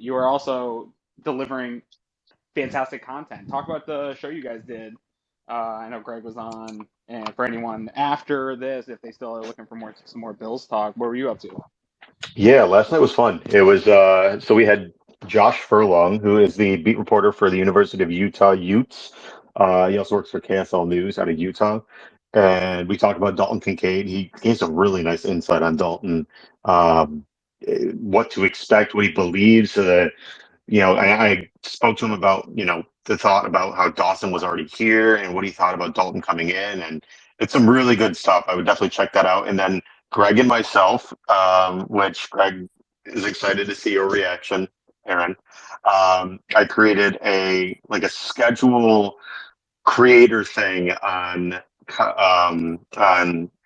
you are also delivering fantastic content. Talk about the show you guys did. I know Greg was on, and for anyone after this, if they still are looking for some more Bills talk, what were you up to? Yeah, last night was fun. It was so we had Josh Furlong, who is the beat reporter for the University of Utah Utes. He also works for KSL News out of Utah. And we talked about Dalton Kincaid. He gave some really nice insight on Dalton, um, what to expect, what he believes. I spoke to him about, the thought about how Dawson was already here and what he thought about Dalton coming in. And it's some really good stuff. I would definitely check that out. And then Greg and myself, which Greg is excited to see your reaction, Aaron. I created a schedule creator thing on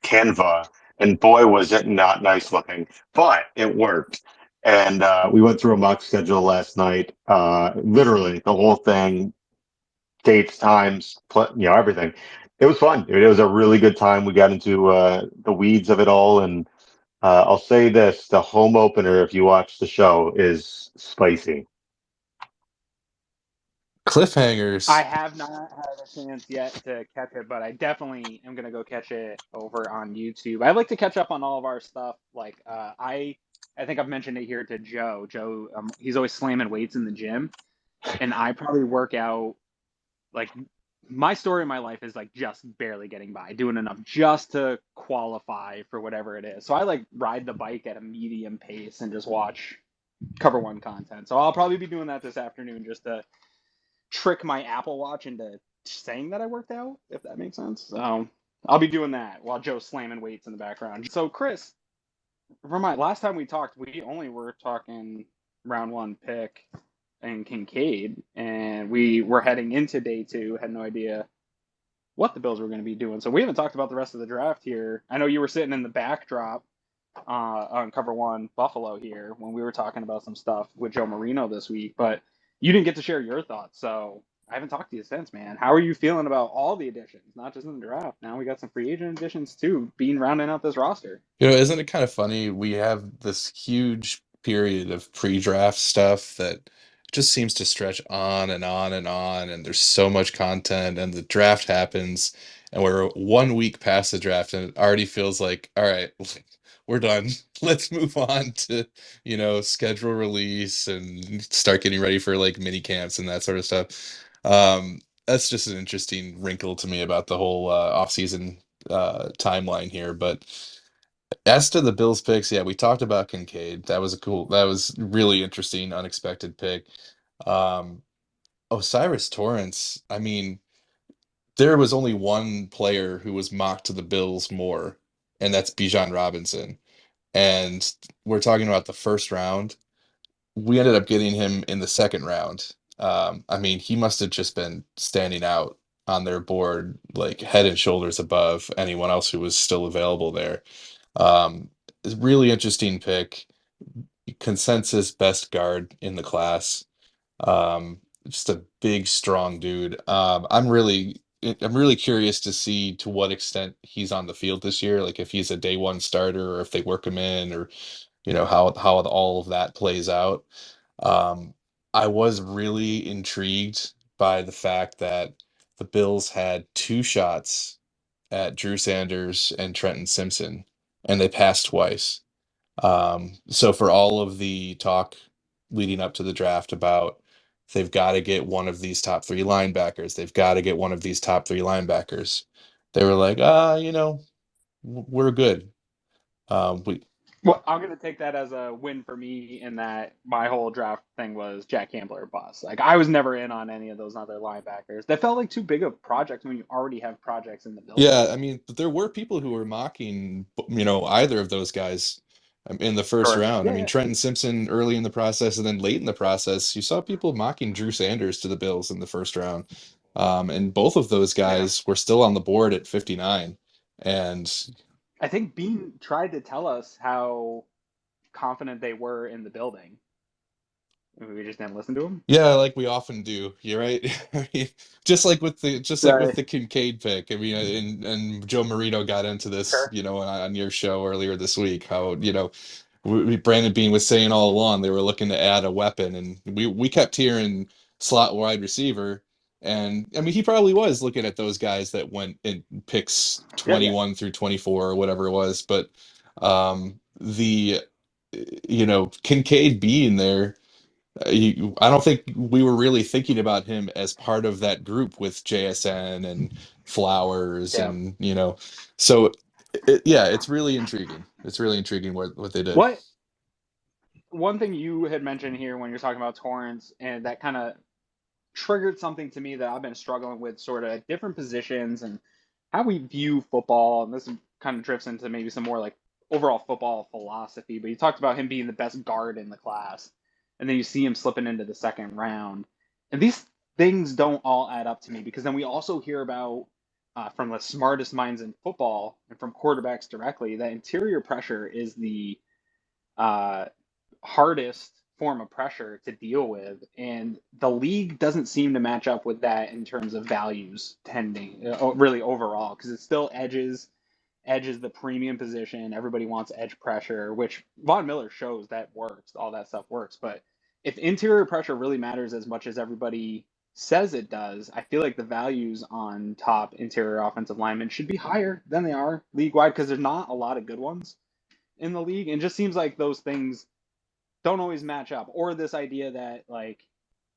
Canva, and boy, was it not nice looking, but it worked. And we went through a mock schedule last night, literally the whole thing, dates, times, everything. It was fun. It was a really good time. We got into the weeds of it all, and I'll say this: the home opener, if you watch the show, is spicy. I Cliffhangers. have not had a chance yet to catch it, but I definitely am gonna go catch it over on YouTube. I like to catch up on all of our stuff. I think I've mentioned it here to Joe. Joe, he's always slamming weights in the gym, and I probably work out like my story in my life is like just barely getting by, doing enough just to qualify for whatever it is. So I like ride the bike at a medium pace and just watch Cover One content. So I'll probably be doing that this afternoon just to trick my Apple Watch into saying that I worked out, if that makes sense. So I'll be doing that while Joe's slamming weights in the background. So Chris, remind last time we talked, we only were talking round one pick and Kincaid, and we were heading into day two, had no idea what the Bills were going to be doing. So we haven't talked about the rest of the draft here. I know you were sitting in the backdrop on Cover One Buffalo here when we were talking about some stuff with Joe Marino this week, but you didn't get to share your thoughts. So I haven't talked to you since, man. How are you feeling about all the additions, not just in the draft? Now we got some free agent additions too, being rounding out this roster. Isn't it kind of funny? We have this huge period of pre-draft stuff that just seems to stretch on and on and on, and there's so much content, and the draft happens, and we're 1 week past the draft, and it already feels like, all right, we're done. Let's move on to, schedule release and start getting ready for like mini camps and that sort of stuff. That's just an interesting wrinkle to me about the whole off-season timeline here, but. As to the Bills picks, yeah, we talked about Kincaid. That was really interesting, unexpected pick. Um, O'Cyrus Torrence, I mean, there was only one player who was mocked to the Bills more, and that's Bijan Robinson. And we're talking about the first round. We ended up getting him in the second round. I mean, he must have just been standing out on their board, like head and shoulders above anyone else who was still available there. It's a really interesting pick. Consensus best guard in the class. Just a big, strong dude. I'm really curious to see to what extent he's on the field this year. Like if he's a day one starter, or if they work him in, or how all of that plays out. Um, I was really intrigued by the fact that the Bills had two shots at Drew Sanders and Trenton Simpson, and they passed twice. So for all of the talk leading up to the draft about they've got to get one of these top three linebackers, they've got to get one of these top three linebackers, they were like, we're good. We Well, I'm gonna take that as a win for me in that my whole draft thing was Jack Campbell or bust. Like I was never in on any of those other linebackers. That felt like too big of projects when you already have projects in the building. Yeah, I mean, but there were people who were mocking, either of those guys in the first Sure. round. I Yeah, mean, yeah. Trenton Simpson early in the process, and then late in the process, you saw people mocking Drew Sanders to the Bills in the first round. And both of those Yeah. guys were still on the board at 59. And I think Bean tried to tell us how confident they were in the building. We just didn't listen to him. yeah, like we often do, you're right. I mean, just like with Right. the Kincaid pick. I mean, and Joe Marino got into this, Sure. on your show earlier this week, how, Brandon Beane was saying all along they were looking to add a weapon, and we kept hearing slot wide receiver. And I mean, he probably was looking at those guys that went in picks Yeah, yeah. 21 through 24 or whatever it was. But the Kincaid being there, I don't think we were really thinking about him as part of that group with JSN and Flowers, Yeah. and so yeah, it's really intriguing. It's really intriguing what they did. What one thing you had mentioned here when you're talking about Torrance, and that kind of triggered something to me that I've been struggling with, sort of different positions and how we view football. And this kind of drifts into maybe some more like overall football philosophy. But you talked about him being the best guard in the class, and then you see him slipping into the second round. And these things don't all add up to me, because then we also hear about from the smartest minds in football and from quarterbacks directly that interior pressure is the uh, hardest form of pressure to deal with, and the league doesn't seem to match up with that in terms of values tending really overall, because it still edges the premium position. Everybody wants edge pressure, which Von Miller shows that works, all that stuff works. But if interior pressure really matters as much as everybody says it does, I feel like the values on top interior offensive linemen should be higher than they are league wide, because there's not a lot of good ones in the league, and it just seems like those things don't always match up. Or this idea that like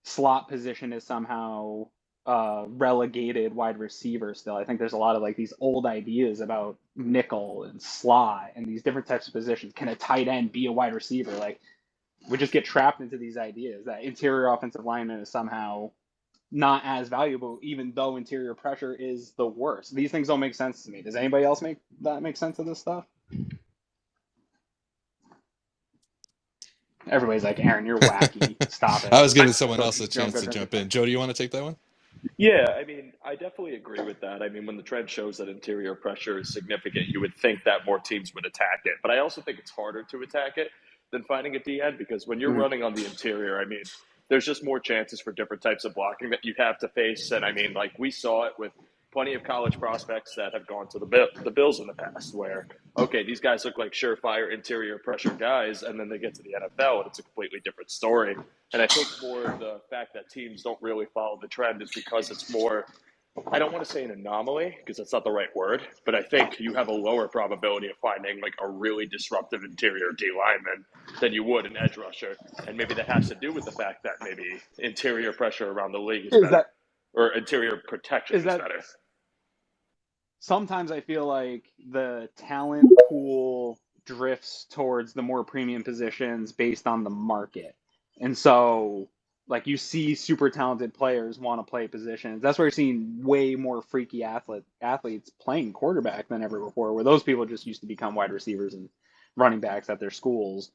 slot position is somehow relegated wide receiver still. I think there's a lot of like these old ideas about nickel and slot and these different types of positions. Can a tight end be a wide receiver? Like, we just get trapped into these ideas that interior offensive lineman is somehow not as valuable, even though interior pressure is the worst. These things don't make sense to me. Does anybody else make sense of this stuff? Everybody's like, Aaron, you're wacky. Stop it. I was giving someone Go else a chance to jump in. Joe, do you want to take that one? Yeah, I mean, I definitely agree with that. I mean, when the trend shows that interior pressure is significant, you would think that more teams would attack it. But I also think it's harder to attack it than finding a DN, because when you're running on the interior, I mean, there's just more chances for different types of blocking that you have to face. And I mean, like we saw it with plenty of college prospects that have gone to the Bills in the past, where okay, these guys look like surefire interior pressure guys, and then they get to the NFL and it's a completely different story. And I think more of the fact that teams don't really follow the trend is because it's more, I don't want to say an anomaly because that's not the right word, but I think you have a lower probability of finding like a really disruptive interior D lineman than you would an edge rusher. And maybe that has to do with the fact that maybe interior pressure around the league is better, that or interior protection is better. Sometimes I feel like the talent pool drifts towards the more premium positions based on the market. And so, like, you see super talented players want to play positions. That's where you're seeing way more freaky athletes playing quarterback than ever before, where those people just used to become wide receivers and running backs at their schools.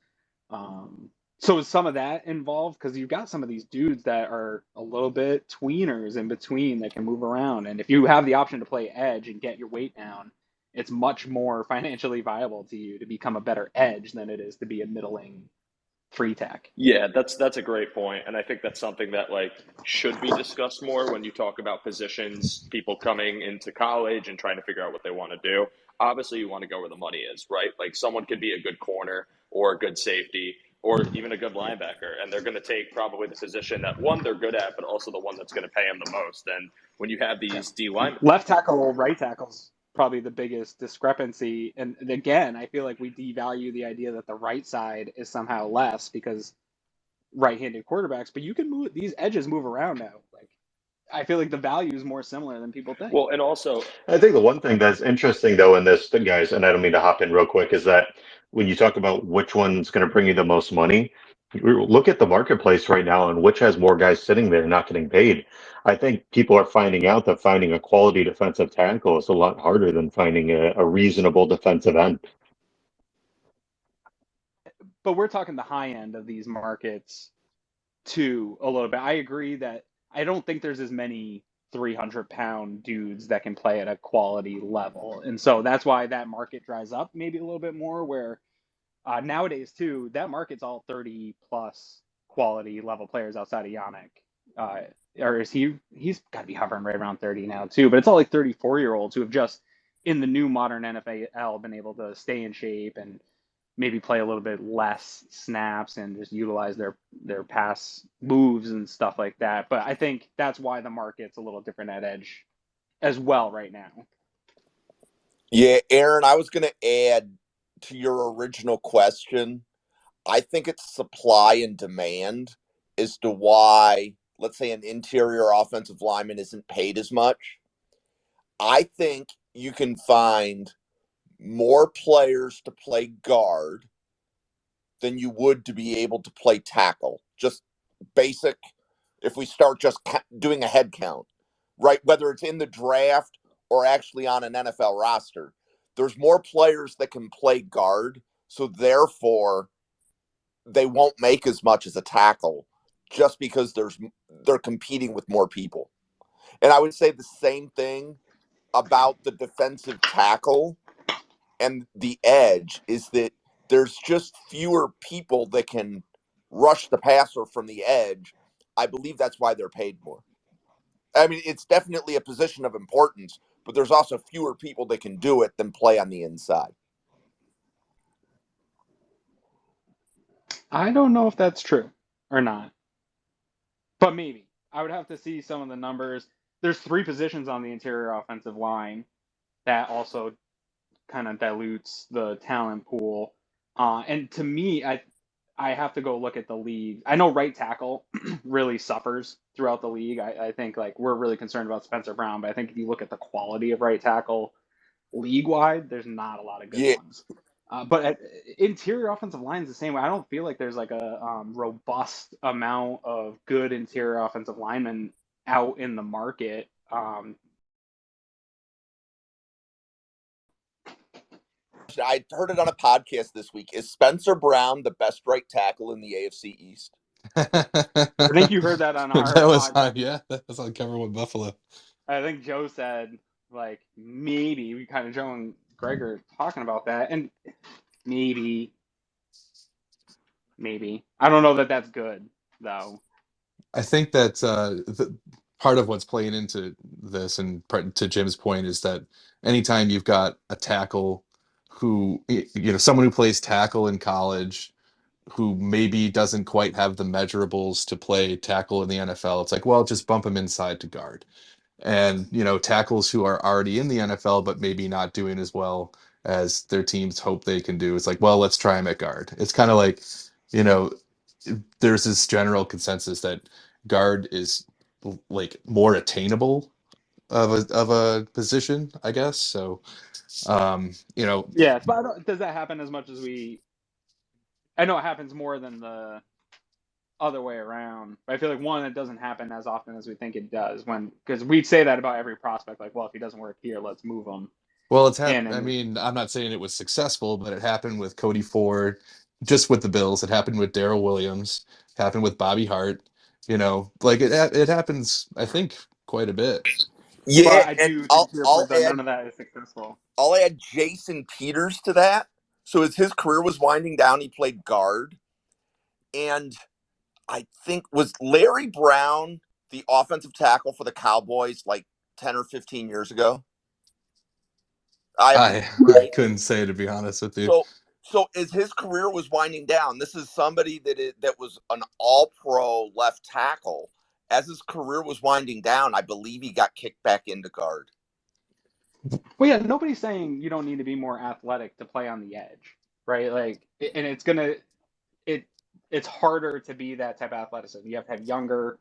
So is some of that involved? Because you've got some of these dudes that are a little bit tweeners in between that can move around. And if you have the option to play edge and get your weight down, it's much more financially viable to you to become a better edge than it is to be a middling three tech. Yeah, that's a great point, and I think that's something that like should be discussed more when you talk about positions, people coming into college and trying to figure out what they want to do. Obviously, you want to go where the money is, right? Like someone could be a good corner or a good safety or even a good linebacker, and they're going to take probably the position that one they're good at, but also the one that's going to pay them the most. And when you have these D linemen, left tackle, right tackles, probably the biggest discrepancy. And again, I feel like we devalue the idea that the right side is somehow less because right-handed quarterbacks, but you can move, these edges move around now. Like, I feel like the value is more similar than people think. well, and also I think the one thing that's interesting though in this, guys, and I don't mean to hop in real quick, is that when you talk about which one's going to bring you the most money, you look at the marketplace right now and which has more guys sitting there not getting paid. I think people are finding out that finding a quality defensive tackle is a lot harder than finding a reasonable defensive end. But we're talking the high end of these markets too, a little bit. I agree that I don't think there's as many 300-pound dudes that can play at a quality level. And so that's why that market dries up maybe a little bit more, where nowadays too, that market's all 30 plus quality level players outside of Yannick. Or is he's got to be hovering right around 30 now too, but it's all like 34-year-olds who have just in the new modern NFL been able to stay in shape and maybe play a little bit less snaps and just utilize their pass moves and stuff like that. But I think that's why the market's a little different at edge as well right now. Yeah, Aaron, I was going to add to your original question. I think it's supply and demand as to why, let's say, an interior offensive lineman isn't paid as much. I think you can find more players to play guard than you would to be able to play tackle. Just basic, if we start just doing a head count, right? Whether it's in the draft or actually on an NFL roster, there's more players that can play guard. So therefore, they won't make as much as a tackle just because they're competing with more people. And I would say the same thing about the defensive tackle and the edge is that there's just fewer people that can rush the passer from the edge. I believe that's why they're paid more. I mean, it's definitely a position of importance, but there's also fewer people that can do it than play on the inside. I don't know if that's true or not, but maybe. I would have to see some of the numbers. There's 3 positions on the interior offensive line that also kind of dilutes the talent pool. And to me, I have to go look at the league. I know right tackle really suffers throughout the league. I think like we're really concerned about Spencer Brown, but I think if you look at the quality of right tackle league wide, there's not a lot of good ones. But interior offensive line is the same way. I don't feel like there's like a robust amount of good interior offensive linemen out in the market. I heard it on a podcast this week. Is Spencer Brown the best right tackle in the AFC East? I think you heard that on our that was podcast. that was on Cover with Buffalo. I think Joe said like maybe we kind of Joe and Greg are talking about that, and maybe I don't know that that's good though. I think that part of what's playing into this, and to Jim's point, is that anytime you've got a tackle who, someone who plays tackle in college who maybe doesn't quite have the measurables to play tackle in the NFL, it's like, well, just bump him inside to guard. And, tackles who are already in the NFL but maybe not doing as well as their teams hope they can do, it's like, well, let's try him at guard. It's kind of like, there's this general consensus that guard is like more attainable of a position, I guess. So, Yeah, but does that happen as much as we? I know it happens more than the other way around, but I feel like one, it doesn't happen as often as we think it does. Because we'd say that about every prospect, like, well, if he doesn't work here, let's move him. Well, it's happened. I mean, I'm not saying it was successful, but it happened with Cody Ford, just with the Bills. It happened with Darrell Williams. It happened with Bobby Hart. Like it happens, I think, quite a bit. Yeah, but I do think none of that is successful. I'll add Jason Peters to that. So as his career was winding down, he played guard. And I think, was Larry Brown the offensive tackle for the Cowboys like 10 or 15 years ago? I couldn't say, to be honest with you. So as his career was winding down, this is somebody that was an all-pro left tackle. As his career was winding down, I believe he got kicked back into guard. Well, yeah, nobody's saying you don't need to be more athletic to play on the edge, right? Like, and it's harder to be that type of athleticism. You have to have younger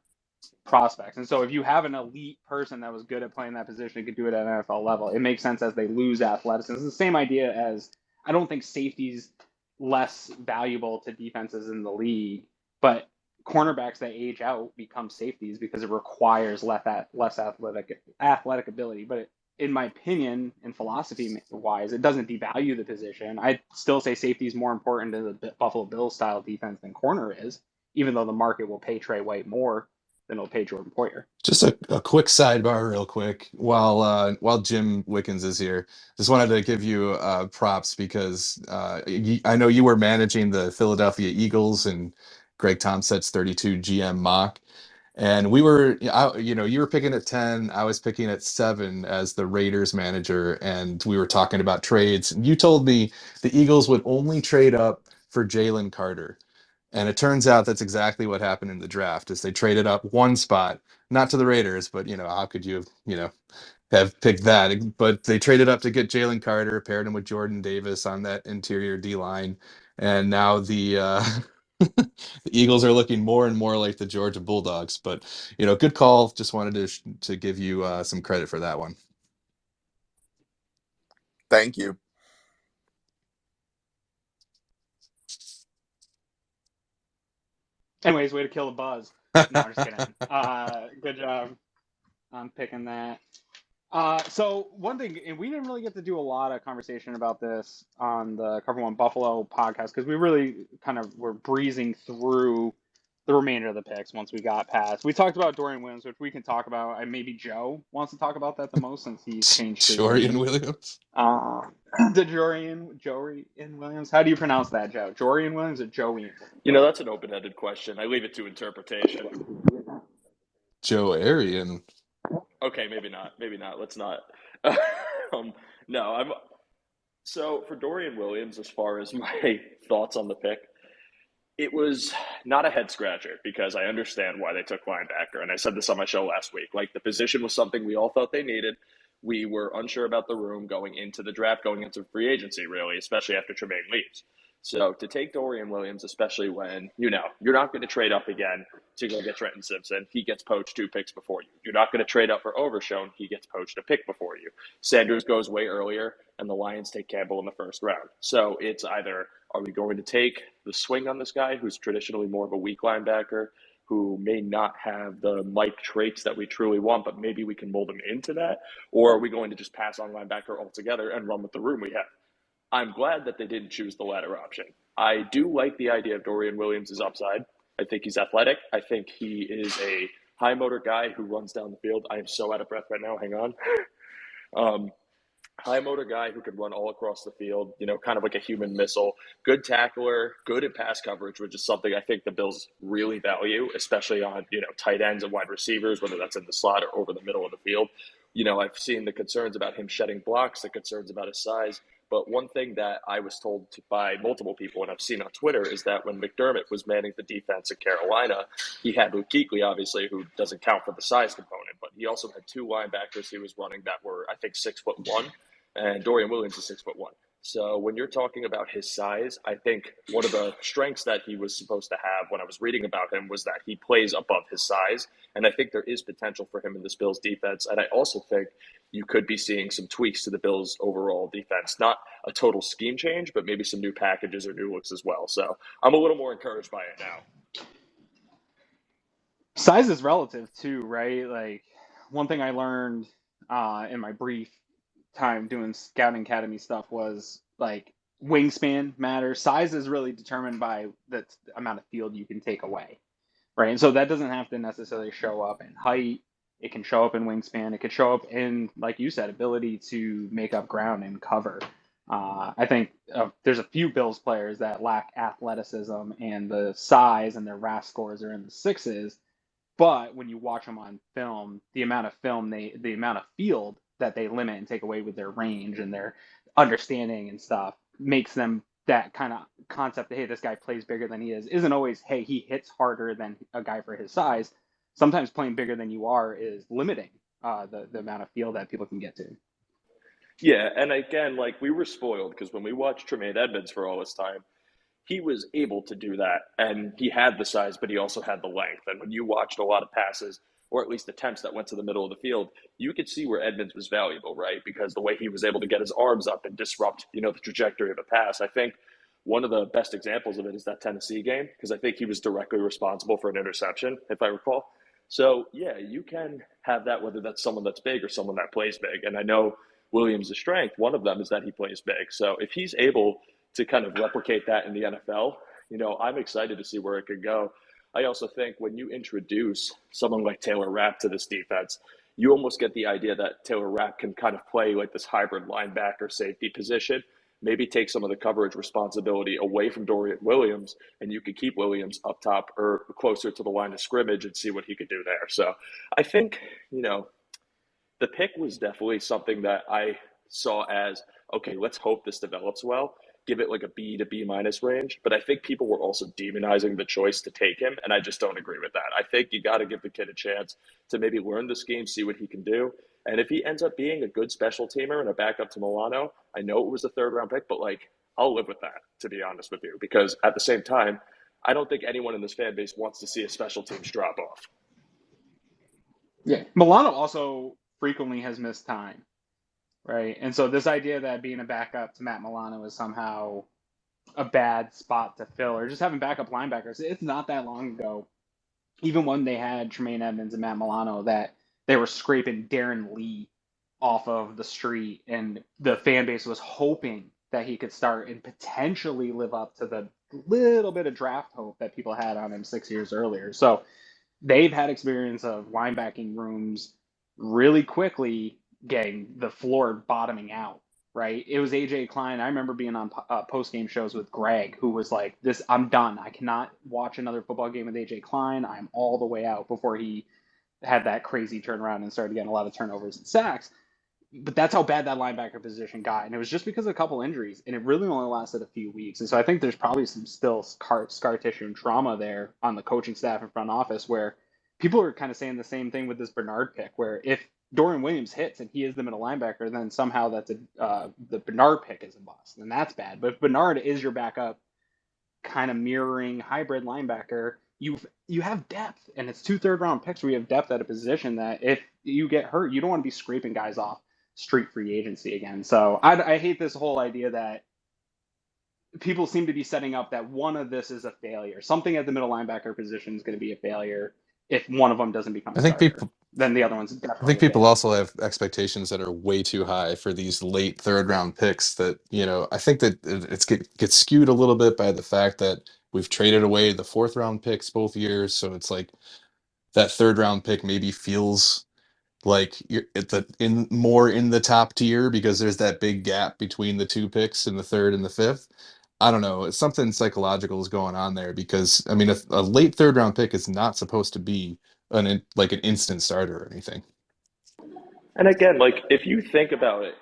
prospects. And so if you have an elite person that was good at playing that position and could do it at an NFL level, it makes sense as they lose athleticism. It's the same idea as I don't think safety's less valuable to defenses in the league, but cornerbacks that age out become safeties because it requires less athletic ability. But in my opinion, and philosophy wise, it doesn't devalue the position. I'd still say safety is more important to the Buffalo Bills style defense than corner is, even though the market will pay Trey White more than it'll pay Jordan Poyer. Just a quick sidebar real quick while Jim Wickens is here. Just wanted to give you props because I know you were managing the Philadelphia Eagles and Greg Tomset's 32 GM mock. And we were, you were picking at 10, I was picking at 7 as the Raiders manager, and we were talking about trades. And you told me the Eagles would only trade up for Jalen Carter. And it turns out that's exactly what happened in the draft, is they traded up one spot, not to the Raiders, but how could you, have picked that? But they traded up to get Jalen Carter, paired him with Jordan Davis on that interior D line, and now the Eagles are looking more and more like the Georgia Bulldogs. But good call. Just wanted to give you some credit for that one. Thank you. Anyways, way to kill the buzz. No, I'm just kidding. Good job on picking that. So one thing, and we didn't really get to do a lot of conversation about this on the Cover One Buffalo podcast, because we really kind of were breezing through the remainder of the picks once we got past. We talked about Dorian Williams, which we can talk about, and maybe Joe wants to talk about that the most since he's changed his Dorian name. Williams. The Dorian Williams. How do you pronounce that, Joe? Dorian Williams or Joey? That's an open-ended question. I leave it to interpretation. Joe Arian. Okay, maybe not. Let's not. No, so for Dorian Williams, as far as my thoughts on the pick, it was not a head scratcher because I understand why they took linebacker. And I said this on my show last week. Like, the position was something we all thought they needed. We were unsure about the room going into the draft, going into free agency, really, especially after Tremaine leaves. So to take Dorian Williams, especially when, you're not going to trade up again to go get Trenton Simpson. He gets poached 2 picks before you. You're not going to trade up for Overshown. He gets poached a pick before you. Sanders goes way earlier, and the Lions take Campbell in the first round. So it's either, are we going to take the swing on this guy who's traditionally more of a weak linebacker, who may not have the Mike traits that we truly want, but maybe we can mold him into that? Or are we going to just pass on linebacker altogether and run with the room we have? I'm glad that they didn't choose the latter option. I do like the idea of Dorian Williams' upside. I think he's athletic. I think he is a high motor guy who runs down the field. I am so out of breath right now. Hang on. High motor guy who can run all across the field, kind of like a human missile. Good tackler, good at pass coverage, which is something I think the Bills really value, especially on, tight ends and wide receivers, whether that's in the slot or over the middle of the field. I've seen the concerns about him shedding blocks, the concerns about his size. But one thing that I was told by multiple people, and I've seen on Twitter, is that when McDermott was manning the defense at Carolina, he had Luke Kuechly, obviously, who doesn't count for the size component, but he also had 2 linebackers he was running that were, I think, 6'1", and Dorian Williams is 6'1". So when you're talking about his size, I think one of the strengths that he was supposed to have when I was reading about him was that he plays above his size. And I think there is potential for him in this Bills defense. And I also think you could be seeing some tweaks to the Bills' overall defense. Not a total scheme change, but maybe some new packages or new looks as well. So I'm a little more encouraged by it now. Size is relative too, right? Like, one thing I learned in my brief time doing scouting academy stuff was, like, wingspan matters. Size is really determined by the amount of field you can take away, right? And so that doesn't have to necessarily show up in height. It can show up in wingspan. It could show up in, like you said, ability to make up ground and cover. I think there's a few Bills players that lack athleticism and the size, and their RAS scores are in the 6s. But when you watch them on film, the amount of field that they limit and take away with their range and their understanding and stuff makes them that kind of concept that, hey, this guy plays bigger than he is, isn't always, hey, he hits harder than a guy for his size. Sometimes playing bigger than you are is limiting the amount of field that people can get to. Yeah, and again, like, we were spoiled because when we watched Tremaine Edmunds for all this time, he was able to do that, and he had the size, but he also had the length. And when you watched a lot of passes, or at least attempts that went to the middle of the field, you could see where Edmunds was valuable, right? Because the way he was able to get his arms up and disrupt, the trajectory of a pass. I think one of the best examples of it is that Tennessee game, because I think he was directly responsible for an interception, if I recall. So, yeah, you can have that, whether that's someone that's big or someone that plays big. And I know Williams' strength, one of them is that he plays big. So if he's able to kind of replicate that in the NFL, I'm excited to see where it could go. I also think when you introduce someone like Taylor Rapp to this defense, you almost get the idea that Taylor Rapp can kind of play like this hybrid linebacker safety position, maybe take some of the coverage responsibility away from Dorian Williams, and you could keep Williams up top or closer to the line of scrimmage and see what he could do there. So I think, the pick was definitely something that I saw as, okay, let's hope this develops well. Give it like a B to B minus range. But I think people were also demonizing the choice to take him, and I just don't agree with that. I think you got to give the kid a chance to maybe learn this game, see what he can do. And if he ends up being a good special teamer and a backup to Milano, I know it was a third round pick, but I'll live with that, to be honest with you, because at the same time, I don't think anyone in this fan base wants to see a special teams drop off. Yeah. Milano also frequently has missed time, right? And so this idea that being a backup to Matt Milano is somehow a bad spot to fill, or just having backup linebackers, it's not that long ago, even when they had Tremaine Edmunds and Matt Milano, that they were scraping Darren Lee off of the street, and the fan base was hoping that he could start and potentially live up to the little bit of draft hope that people had on him 6 years earlier. So they've had experience of linebacking rooms really quickly getting the floor bottoming out, right? It was AJ Klein. I remember being on post-game shows with Greg, who was like, "This, I'm done. I cannot watch another football game with AJ Klein. I'm all the way out," before he had that crazy turnaround and started getting a lot of turnovers and sacks. But that's how bad that linebacker position got. And it was just because of a couple injuries, and it really only lasted a few weeks. And so I think there's probably some still scar tissue and trauma there on the coaching staff and front office, where people are kind of saying the same thing with this Bernard pick, where if Dorian Williams hits and he is the middle linebacker, then somehow that's the Bernard pick is a bust, and that's bad. But if Bernard is your backup, kind of mirroring hybrid linebacker, you have depth, and it's 2 third-round picks where you have depth at a position that if you get hurt, you don't want to be scraping guys off street free agency again. So I hate this whole idea that people seem to be setting up that one of this is a failure. Something at the middle linebacker position is going to be a failure if one of them doesn't become a starter. Then the other one's definitely. I think people also have expectations that are way too high for these late third round picks that, I think that it gets skewed a little bit by the fact that we've traded away the fourth round picks both years. So it's like that third round pick maybe feels like you're more in the top tier because there's that big gap between the 2 picks in the third and the fifth. I don't know. It's something psychological is going on there because a late third round pick is not supposed to be an instant starter or anything. And again, if you think about it,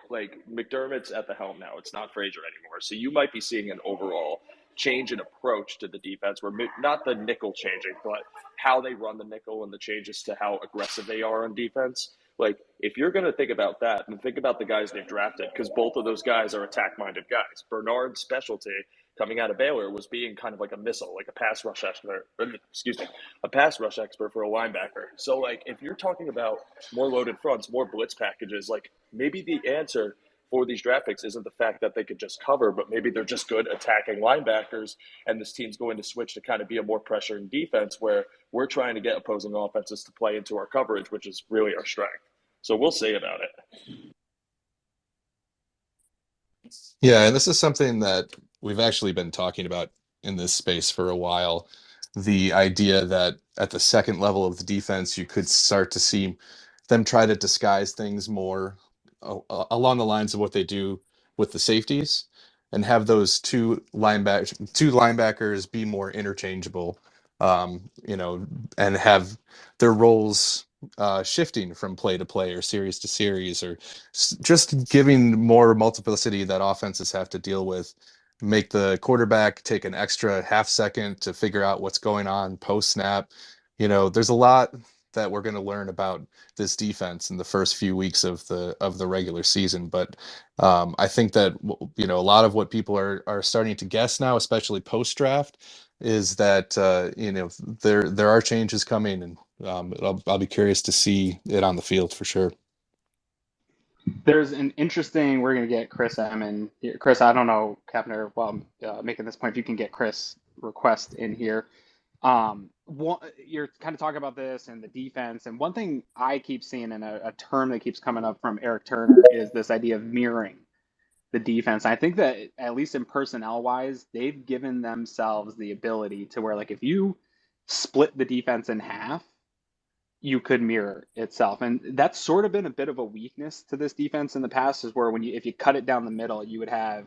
McDermott's at the helm now. It's not Frazier anymore. So you might be seeing an overall change in approach to the defense where not the nickel changing, but how they run the nickel and the changes to how aggressive they are on defense. If you're going to think about that, then think about the guys they've drafted, because both of those guys are attack-minded guys. Bernard's specialty coming out of Baylor was being kind of like a missile, like a pass rush expert, a pass rush expert for a linebacker. So if you're talking about more loaded fronts, more blitz packages, maybe the answer for these draft picks isn't the fact that they could just cover, but maybe they're just good attacking linebackers, and this team's going to switch to kind of be a more pressuring defense where we're trying to get opposing offenses to play into our coverage, which is really our strength. So we'll see about it. Yeah, and this is something that we've actually been talking about in this space for a while. The idea that at the second level of the defense, you could start to see them try to disguise things more along the lines of what they do with the safeties, and have those two linebackers be more interchangeable, and have their roles shifting from play to play or series to series, or just giving more multiplicity that offenses have to deal with. Make the quarterback take an extra half second to figure out what's going on post snap. There's a lot that we're going to learn about this defense in the first few weeks of the regular season. But I think that a lot of what people are starting to guess now, especially post draft, is that there are changes coming, and I'll be curious to see it on the field for sure. There's an interesting. We're going to get Chris M in here. Chris, I don't know, Kepner. Well, I'm making this point. If you can get Chris request in here. You're kind of talking about this and the defense, and one thing I keep seeing, and a term that keeps coming up from Eric Turner, is this idea of mirroring the defense. I think that at least in personnel wise, they've given themselves the ability to where, if you split the defense in half, you could mirror itself. And that's sort of been a bit of a weakness to this defense in the past, is where if you cut it down the middle, you would have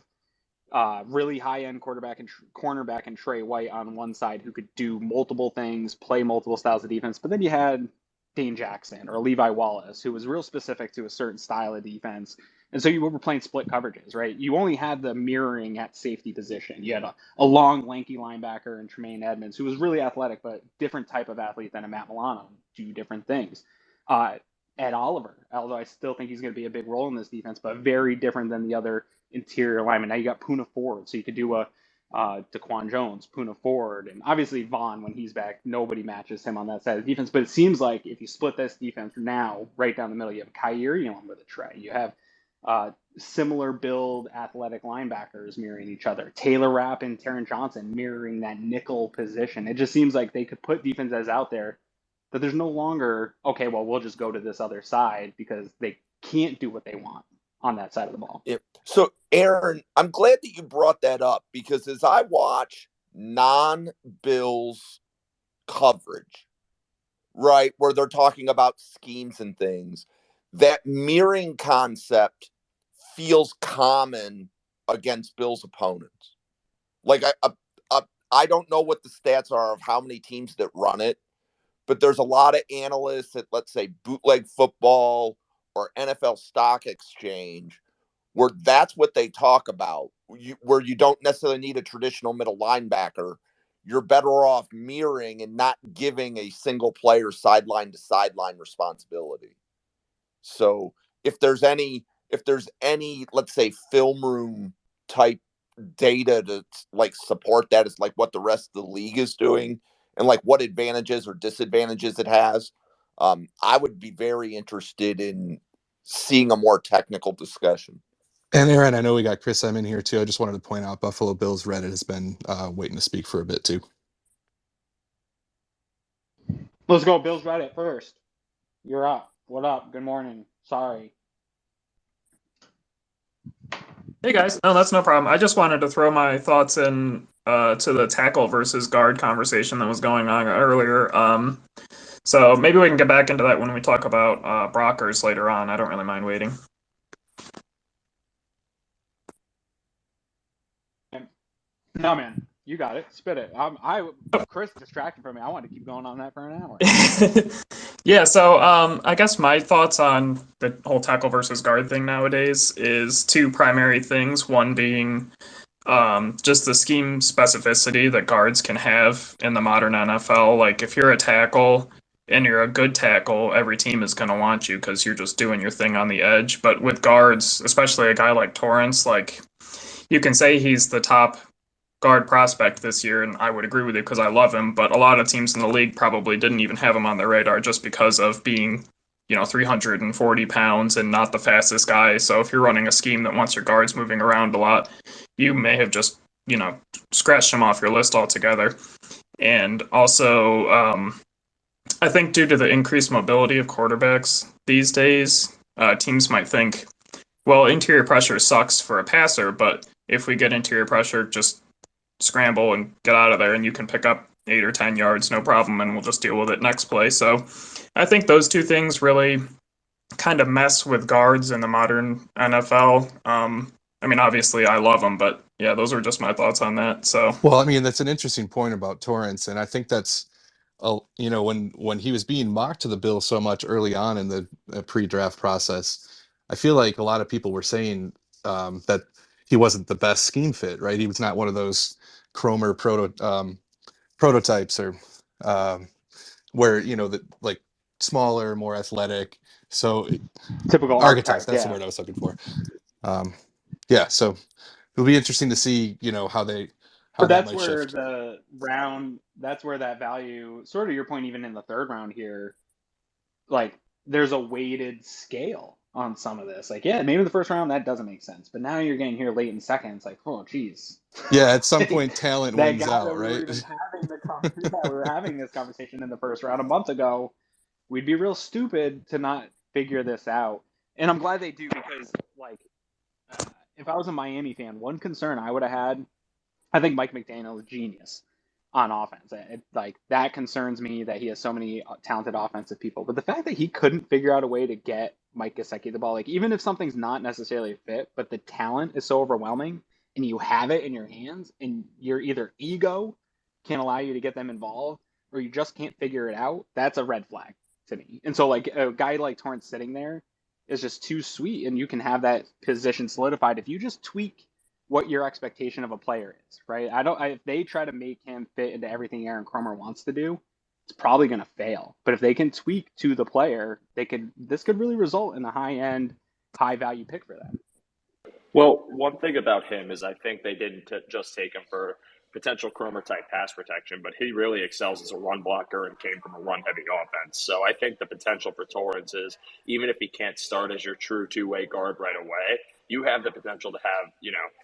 really high-end quarterback and cornerback and Trey White on one side who could do multiple things, play multiple styles of defense. But then you had Dane Jackson or Levi Wallace, who was real specific to a certain style of defense. And so you were playing split coverages, right? You only had the mirroring at safety position. You had a long, lanky linebacker in Tremaine Edmunds, who was really athletic, but different type of athlete than a Matt Milano, do different things. Ed Oliver, although I still think he's going to be a big role in this defense, but very different than the other interior lineman. Now you got Poona Ford, so you could do a DeQuan Jones, Poona Ford, and obviously Vaughn when he's back. Nobody matches him on that side of the defense. But it seems like if you split this defense now, right down the middle, you have Kyrie on with a Trey. You have similar build athletic linebackers mirroring each other. Taylor Rapp and Taron Johnson mirroring that nickel position. It just seems like they could put defenses out there that there's no longer, okay, well, we'll just go to this other side because they can't do what they want on that side of the ball. Yep. So, Aaron, I'm glad that you brought that up because as I watch non-Bills coverage, right, where they're talking about schemes and things, that mirroring concept feels common against Bills opponents. Like, I don't know what the stats are of how many teams that run it, but there's a lot of analysts at, let's say, Bootleg Football or NFL Stock Exchange, where that's what they talk about, where you don't necessarily need a traditional middle linebacker. You're better off mirroring and not giving a single player sideline to sideline responsibility. So if there's any, let's say, film room type data to like support that, is like what the rest of the league is doing and like what advantages or disadvantages it has. I would be very interested in seeing a more technical discussion. And Aaron, I know we got Chris M in here too. I just wanted to point out Buffalo Bills Reddit has been waiting to speak for a bit too. Let's go Bills Reddit first. You're up. What up? Good morning. Sorry. Hey guys, no, that's no problem. I just wanted to throw my thoughts in to the tackle versus guard conversation that was going on earlier. So maybe we can get back into that when we talk about Brockers later on. I don't really mind waiting. No, man, you got it. Spit it. Chris distracted from me. I wanted to keep going on that for an hour. Yeah, so I guess my thoughts on the whole tackle versus guard thing nowadays is two primary things. One being just the scheme specificity that guards can have in the modern NFL. Like if you're a tackle and you're a good tackle, every team is going to want you because you're just doing your thing on the edge. But with guards, especially a guy like Torrence, like you can say he's the top guard prospect this year, and I would agree with you because I love him, but a lot of teams in the league probably didn't even have him on their radar just because of being, 340 pounds and not the fastest guy. So if you're running a scheme that wants your guards moving around a lot, you may have just, scratched him off your list altogether. And also, I think due to the increased mobility of quarterbacks these days, teams might think, well, interior pressure sucks for a passer, but if we get interior pressure, just scramble and get out of there and you can pick up 8 or 10 yards, no problem, and we'll just deal with it next play. So I think those two things really kind of mess with guards in the modern NFL. Obviously I love them, but yeah, those are just my thoughts on that. So, well, that's an interesting point about Torrence, and I think that's, when he was being mocked to the Bills so much early on in the pre-draft process, I feel like a lot of people were saying that he wasn't the best scheme fit, right? He was not one of those Kromer prototypes or where, like smaller, more athletic. So typical archetypes, that's yeah. the word I was looking for. So it'll be interesting to see, how they, how but that that's might where shift. that's where that value, sort of your point, even in the third round here, like there's a weighted scale on some of this. Like, yeah, maybe in the first round that doesn't make sense, but now you're getting here late in second. It's like, oh, geez. Yeah, at some point talent wins out, right? We were having this conversation in the first round a month ago. We'd be real stupid to not figure this out, and I'm glad they do because, like, if I was a Miami fan, one concern I would have had, I think Mike McDaniel is a genius on offense. That concerns me that he has so many talented offensive people. But the fact that he couldn't figure out a way to get Mike Gesicki the ball, like even if something's not necessarily a fit, but the talent is so overwhelming, and you have it in your hands, and your either ego can't allow you to get them involved, or you just can't figure it out, that's a red flag to me. And so like a guy like Torrance sitting there is just too sweet, and you can have that position solidified if you just tweak what your expectation of a player is, right? If they try to make him fit into everything Aaron Kromer wants to do, it's probably going to fail. But if they can tweak to the player, this could really result in a high-end, high-value pick for them. Well, one thing about him is I think they didn't just take him for potential Kromer type pass protection, but he really excels as a run blocker and came from a run heavy offense. So I think the potential for Torrance is, even if he can't start as your true two-way guard right away, you have the potential to have,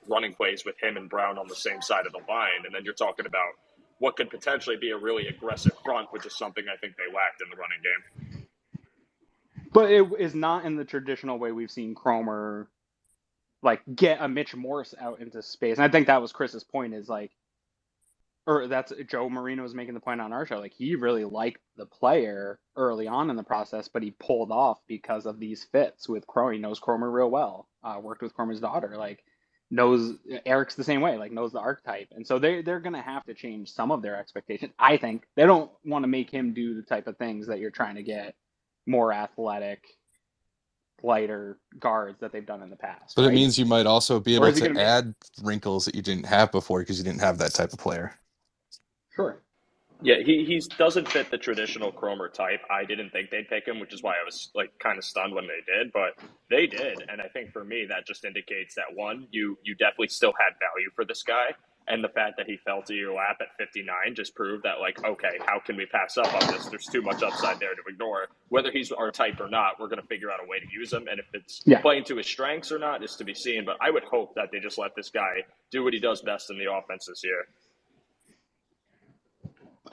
running plays with him and Brown on the same side of the line. And then you're talking about what could potentially be a really aggressive front, which is something I think they lacked in the running game. But it is not in the traditional way we've seen Kromer like get a Mitch Morse out into space. And I think that was Chris's point, is like, or that's Joe Marino was making the point on our show. Like, he really liked the player early on in the process, but he pulled off because of these fits with Kromer. He knows Kromer real well. Worked with Kromer's daughter. Like, knows Eric's the same way. Like, knows the archetype. And so they're gonna have to change some of their expectations. I think they don't want to make him do the type of things that you're trying to get more athletic, lighter guards that they've done in the past. But right? It means you might also be able to gonna add wrinkles that you didn't have before because you didn't have that type of player. Sure. Yeah, he doesn't fit the traditional Kromer type. I didn't think they'd pick him, which is why I was like kind of stunned when they did, but they did. And I think for me, that just indicates that, one, you definitely still had value for this guy. And the fact that he fell to your lap at 59 just proved that, like, okay, how can we pass up on this? There's too much upside there to ignore. Whether he's our type or not, we're going to figure out a way to use him. And if it's playing to his strengths or not is to be seen. But I would hope that they just let this guy do what he does best in the offense this year.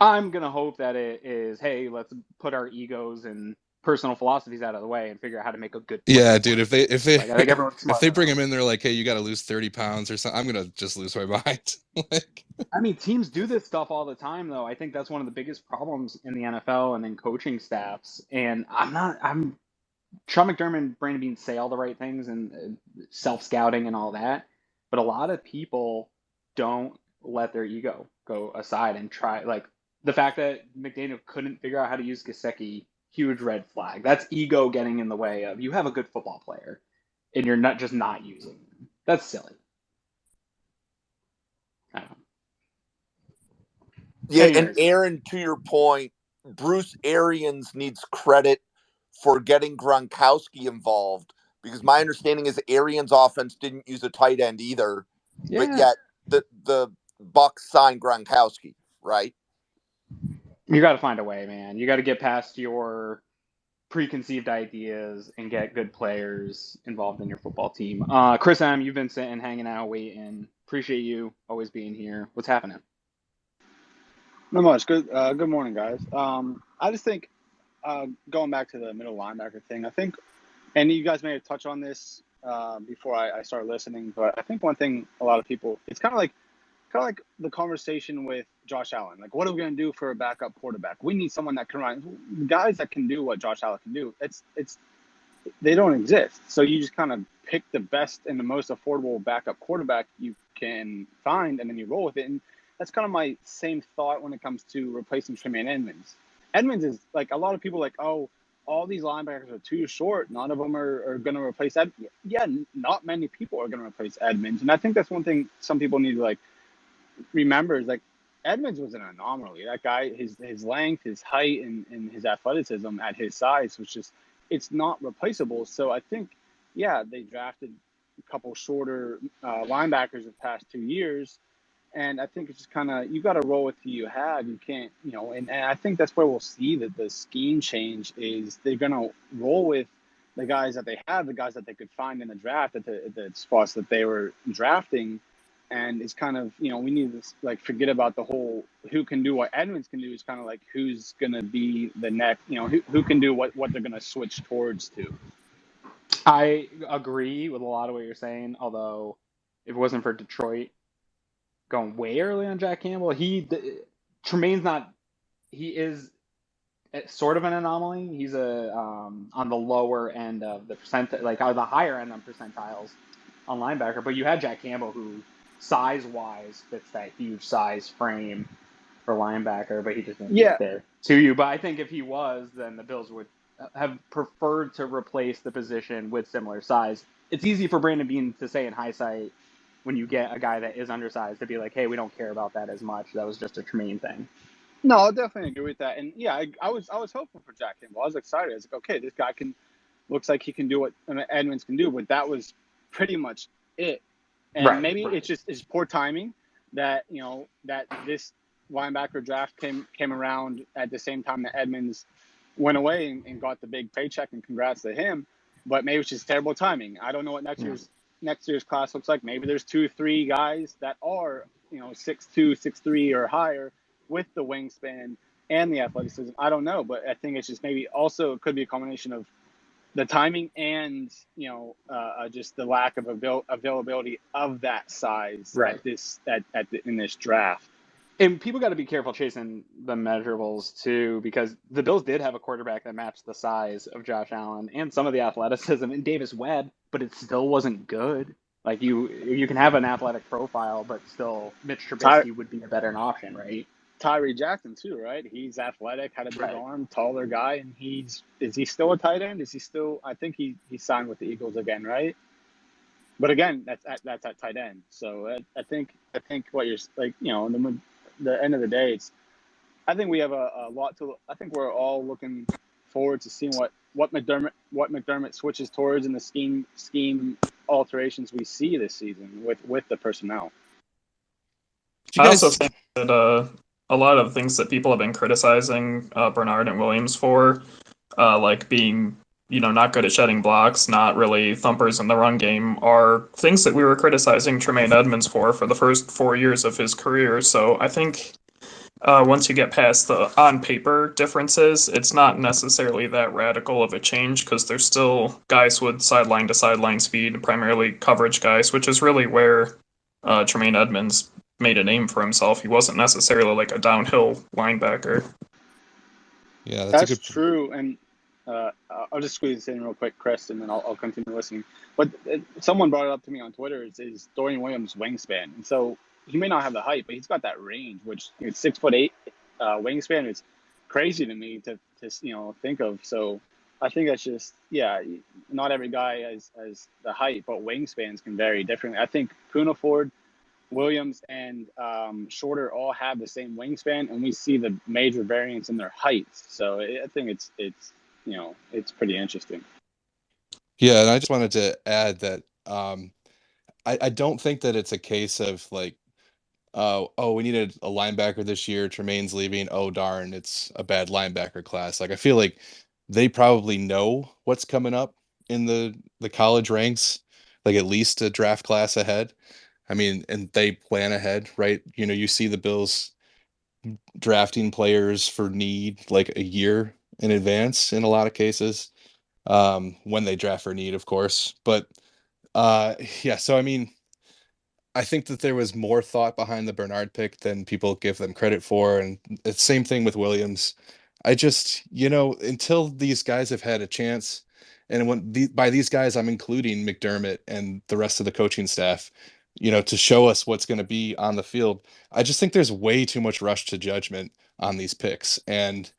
I'm going to hope that it is, hey, let's put our egos and personal philosophies out of the way and figure out how to make a good player. Yeah, dude, if they like, I think if they bring him in, they're like, hey, you got to lose 30 pounds or something, I'm going to just lose my mind. Like, I mean, teams do this stuff all the time, though. I think that's one of the biggest problems in the NFL and in coaching staffs. And I'm Sean McDermott and Brandon Beane say all the right things and self-scouting and all that. But a lot of people don't let their ego go aside and try. Like, the fact that McDaniel couldn't figure out how to use Gesicki, huge red flag. That's ego getting in the way of, you have a good football player and you're not using them. That's silly. I don't know. Yeah, and Aaron, to your point, Bruce Arians needs credit for getting Gronkowski involved, because my understanding is Arians' offense didn't use a tight end either, but yet the Bucs signed Gronkowski, right? You got to find a way, man. You got to get past your preconceived ideas and get good players involved in your football team. Chris M., you've been sitting, hanging out, waiting. Appreciate you always being here. What's happening? Not much. Good morning, guys. I just think going back to the middle linebacker thing, I think, and you guys may have touched on this before I started listening, but I think one thing a lot of people, it's kind of like the conversation with Josh Allen. Like, what are we going to do for a backup quarterback? We need someone that can run. Guys that can do what Josh Allen can do, they don't exist. So you just kind of pick the best and the most affordable backup quarterback you can find, and then you roll with it. And that's kind of my same thought when it comes to replacing Tremaine Edmunds. Edmunds is like, a lot of people like, oh, all these linebackers are too short. None of them are going to replace Edmunds. Yeah, not many people are going to replace Edmunds. And I think that's one thing some people need to remember is Edmunds was an anomaly. That guy, his length, his height, and his athleticism at his size was just, it's not replaceable. So I think, they drafted a couple shorter linebackers the past 2 years. And I think it's just kind of, you got to roll with who you have. You can't, and I think that's where we'll see that the scheme change is they're going to roll with the guys that they have, the guys that they could find in the draft at the spots that they were drafting. And it's kind of, we need to forget about the whole who can do what Edmunds can do. Is kind of like who's going to be the next, who can do what they're going to switch towards to. I agree with a lot of what you're saying, although if it wasn't for Detroit going way early on Jack Campbell, Tremaine's not, he is sort of an anomaly. He's on the lower end of the the higher end of percentiles on linebacker, but you had Jack Campbell who size-wise fits that huge size frame for linebacker, but he just didn't Yeah. get there to you. But I think if he was, then the Bills would have preferred to replace the position with similar size. It's easy for Brandon Beane to say in hindsight when you get a guy that is undersized to be like, hey, we don't care about that as much. That was just a Tremaine thing. No, I'll definitely agree with that. And yeah, I was hopeful for Jack Campbell. I was excited. I was like, okay, this guy looks like he can do what Edmunds can do, but that was pretty much it. And maybe it's just poor timing that that this linebacker draft came around at the same time that Edmunds went away and got the big paycheck, and congrats to him. But maybe it's just terrible timing. I don't know what next year's class looks like. Maybe there's 2-3 guys that are 6'2", 6'3", or higher with the wingspan and the athleticism. I don't know, but I think it's just maybe also it could be a combination of the timing and just the lack of availability of that size in this draft. And people got to be careful chasing the measurables too, because the Bills did have a quarterback that matched the size of Josh Allen and some of the athleticism in Davis Webb, but it still wasn't good. Like you can have an athletic profile, but still Mitch Trubisky would be a better option, right? Tyree Jackson too, right? He's athletic, had a big arm, taller guy, and is he still a tight end? Is he still? I think he signed with the Eagles again, right? But again, that's at tight end. So I think what you're like, the end of the day, I think we have a lot to. I think we're all looking forward to seeing what McDermott switches towards in the scheme alterations we see this season with the personnel. I also think that a lot of things that people have been criticizing Bernard and Williams for, like being not good at shedding blocks, not really thumpers in the run game, are things that we were criticizing Tremaine Edmunds for the first 4 years of his career. So I think once you get past the on-paper differences, it's not necessarily that radical of a change because there's still guys with sideline-to-sideline speed, primarily coverage guys, which is really where Tremaine Edmunds made a name for himself. He wasn't necessarily like a downhill linebacker. Yeah, that's true. And I'll just squeeze this in real quick, Chris, and then I'll continue listening. But someone brought it up to me on Twitter. Is Dorian Williams' wingspan, and so he may not have the height, but he's got that range, which 6'8" wingspan is crazy to me to think of. So I think that's just not every guy has the height, but wingspans can vary differently. I think Poona Ford, Williams, and Shorter all have the same wingspan, and we see the major variance in their heights. So I think it's pretty interesting. Yeah, and I just wanted to add that I don't think that it's a case of like, we needed a linebacker this year, Tremaine's leaving, oh darn, it's a bad linebacker class. Like I feel like they probably know what's coming up in the college ranks, like at least a draft class ahead. I mean, and they plan ahead, right? You see the Bills drafting players for need like a year in advance in a lot of cases, when they draft for need, of course. But so I mean, I think that there was more thought behind the Bernard pick than people give them credit for, and it's the same thing with Williams. I just, until these guys have had a chance, and by these guys, I'm including McDermott and the rest of the coaching staff, to show us what's going to be on the field. I just think there's way too much rush to judgment on these picks, and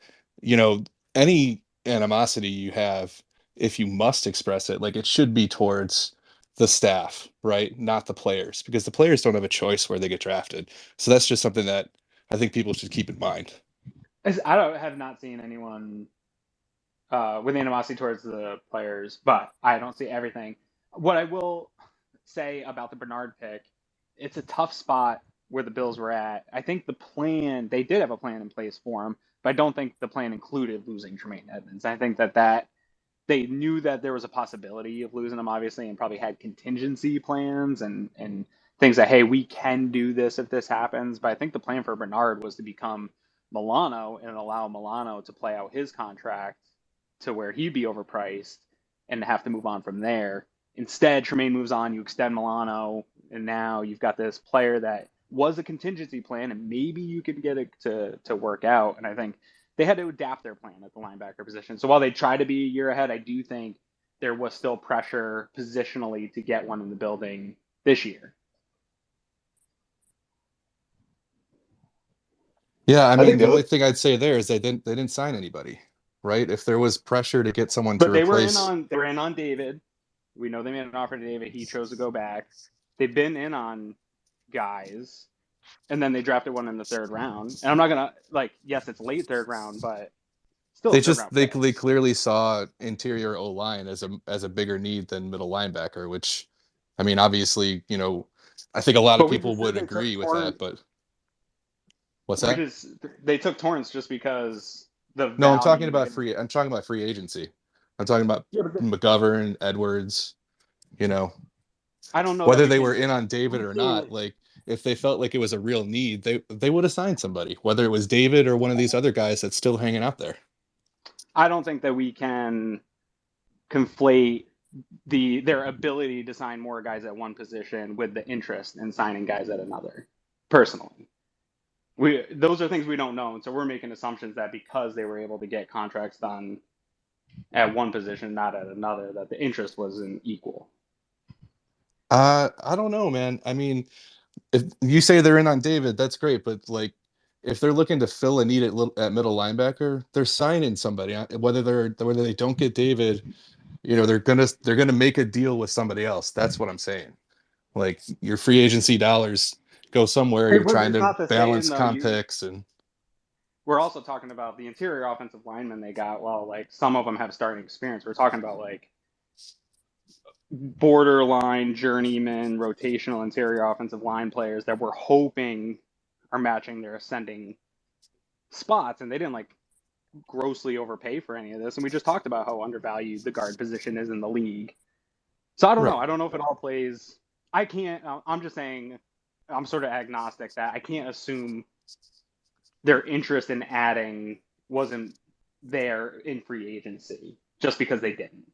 any animosity you have, if you must express it, like it should be towards the staff, right? Not the players, because the players don't have a choice where they get drafted. So that's just something that I think people should keep in mind. I have not seen anyone with animosity towards the players, but I don't see everything. What I will say about the Bernard pick, it's a tough spot where the Bills were at. I think they did have a plan in place for him, but I don't think the plan included losing Tremaine Edmunds. I think that they knew that there was a possibility of losing him, obviously, and probably had contingency plans and things that, hey, we can do this if this happens. But I think the plan for Bernard was to become Milano and allow Milano to play out his contract to where he'd be overpriced and have to move on from there. Instead, Tremaine moves on, you extend Milano, and now you've got this player that was a contingency plan, and maybe you could get it to work out. And I think they had to adapt their plan at the linebacker position. So while they tried to be a year ahead, I do think there was still pressure positionally to get one in the building this year. Yeah, I I mean, think the the only other, thing I'd say there is they didn't sign anybody, right? If there was pressure to get someone to But replace, they were in on David. We know they made an offer to David. He chose to go back. They've been in on guys, and then they drafted one in the third round. And I'm not gonna like, yes, it's late third round, but still a third round they pick. they clearly saw interior O line as a bigger need than middle linebacker, which, I mean, obviously, I think a lot of But we people just said would they took agree with that, Torrance. but what's We that? just they took Torrance just because the No, value. I'm talking about free agency. I'm talking about Yeah, but McGovern, Edwards, you know, I don't know that whether we they can. were in on David We or not, can't. like if they felt like it was a real need, they would have signed somebody, whether it was David or one of these other guys that's still hanging out there. I don't think that we can conflate their ability to sign more guys at one position with the interest in signing guys at another. Personally, those are things we don't know, and so we're making assumptions that because they were able to get contracts done at one position, not at another, that the interest wasn't equal. I don't know, man. I mean, if you say they're in on David, that's great, but like if they're looking to fill a need at middle linebacker, they're signing somebody. Whether they don't get David, they're gonna make a deal with somebody else. That's what I'm saying. Like your free agency dollars go somewhere. You're trying It's to not the same balance though. comp picks and We're also talking about the interior offensive linemen they got. Well, like some of them have starting experience. We're talking about like borderline journeyman rotational interior offensive line players that we're hoping are matching their ascending spots, and they didn't like grossly overpay for any of this. And we just talked about how undervalued the guard position is in the league. So I don't know. right. I don't know if it all plays. I can't. I'm just saying. I'm sort of agnostic that I can't assume their interest in adding wasn't there in free agency just because they didn't.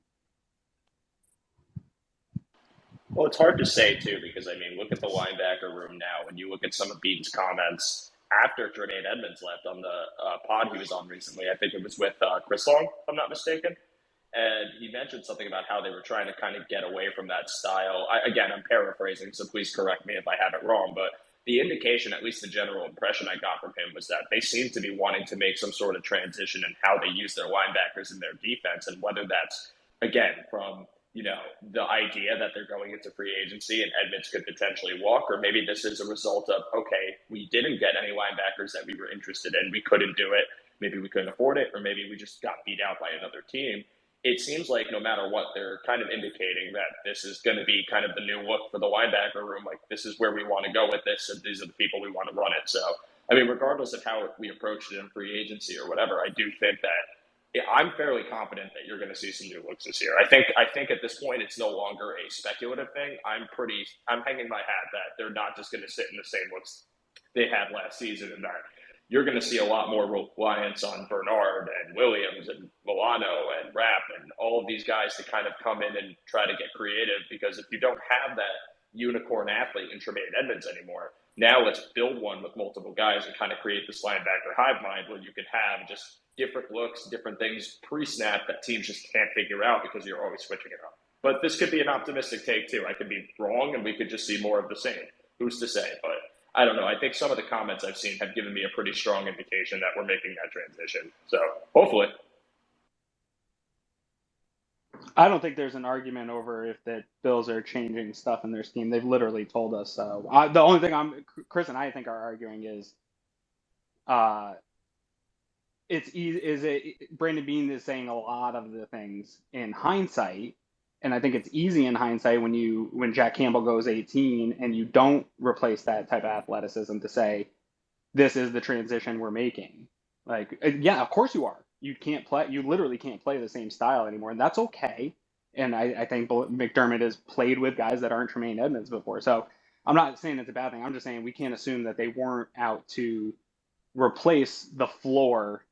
Well, it's hard to say too because I mean, look at the linebacker room now. When you look at some of Beaton's comments after Tremaine Edmunds left on the pod he was on recently, I think it was with Chris Long, if I'm not mistaken, and he mentioned something about how they were trying to kind of get away from that style. Again, I'm paraphrasing, so please correct me if I have it wrong, but the indication, at least the general impression I got from him, was that they seem to be wanting to make some sort of transition in how they use their linebackers in their defense, and whether that's again from the idea that they're going into free agency and Edmonds could potentially walk, or maybe this is a result of, okay, we didn't get any linebackers that we were interested in. We couldn't do it. Maybe we couldn't afford it, or maybe we just got beat out by another team. It seems like no matter what, they're kind of indicating that this is going to be kind of the new look for the linebacker room. Like, this is where we want to go with this, and these are the people we want to run it. So, I mean, regardless of how we approached it in free agency or whatever, I do think that I'm fairly confident that you're going to see some new looks this year. I think at this point it's no longer a speculative thing. I'm hanging my hat that they're not just going to sit in the same looks they had last season, and that you're going to see a lot more reliance on Bernard and Williams and Milano and Rapp and all of these guys to kind of come in and try to get creative, because if you don't have that unicorn athlete in Tremaine Edmunds anymore, now let's build one with multiple guys and kind of create this linebacker hive mind where you can have just different looks, different things pre-snap that teams just can't figure out because you're always switching it up. But this could be an optimistic take too. I could be wrong and we could just see more of the same. Who's to say? But I don't know. I think some of the comments I've seen have given me a pretty strong indication that we're making that transition. So hopefully. I don't think there's an argument over if the Bills are changing stuff in their scheme. They've literally told us so. The only thing Chris and I think are arguing is, it's easy. Is it Brandon Beane is saying a lot of the things in hindsight, and I think it's easy in hindsight when Jack Campbell goes 18 and you don't replace that type of athleticism to say this is the transition we're making. Like, yeah, of course you are. You can't play. You literally can't play the same style anymore, and that's okay. And I think McDermott has played with guys that aren't Tremaine Edmunds before, so I'm not saying it's a bad thing. I'm just saying we can't assume that they weren't out to replace the floor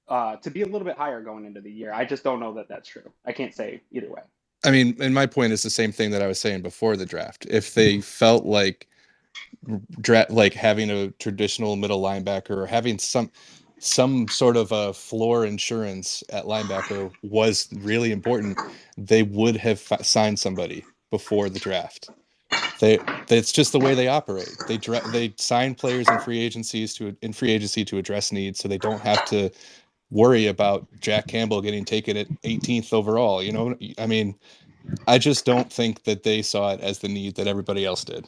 to be a little bit higher going into the year. I just don't know that that's true. I can't say either way. I mean, and my point is the same thing that I was saying before the draft. If they felt like having a traditional middle linebacker or having some sort of a floor insurance at linebacker was really important, they would have signed somebody before the draft. It's just the way they operate. They sign players in free agency to address needs, so they don't have to worry about Jack Campbell getting taken at 18th overall. You know, I mean, I just don't think that they saw it as the need that everybody else did.